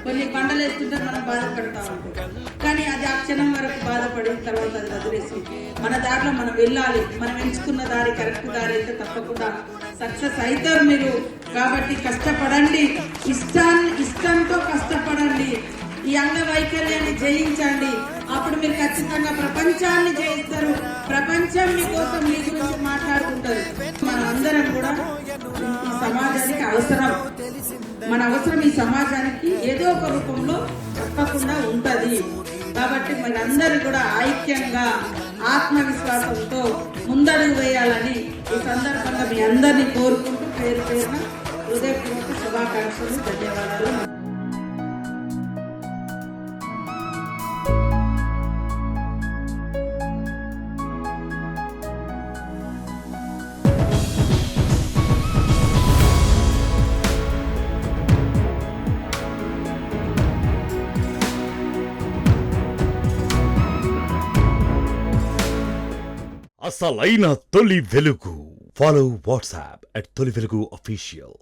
కొన్ని బండలు వేస్తుంటే మనం బాధపడతా ఉంటాం. కానీ అది ఆ క్షణం వరకు బాధపడిన తర్వాత అది వదిలేసి మన దారిలో మనం వెళ్ళాలి. మనం ఎంచుకున్న దారి కరెక్ట్ దారి అయితే తప్పకుండా సక్సెస్ అవుతారు మీరు. కాబట్టి కష్టపడండి, ఇష్టంతో కష్టపడండి. ఈ అంగవైకల్యాన్ని జయించండి. అప్పుడు మీరు ఖచ్చితంగా ప్రపంచాన్ని జయిస్తారు. ప్రపంచం మీకోసం మీ గురించి మాట్లాడుకుంటారు. మన అందరం కూడా ఈ సమాజానికి అవసరం. మన అవసరం ఈ సమాజానికి ఏదో ఒక రూపంలో తప్పకుండా ఉంటది. కాబట్టి మనందరూ కూడా ఐక్యంగా ఆత్మవిశ్వాసంతో ముందడుగు వేయాలని ఈ సందర్భంగా మీ అందరినీ కోరుకుంటూ పేరు పేరున హృదయపూర్వక శుభాకాంక్షలు, ధన్యవాదాలు. అసలైన తొలి వెలుగు. ఫాలో వాట్సాప్ @తొలి వెలుగు official.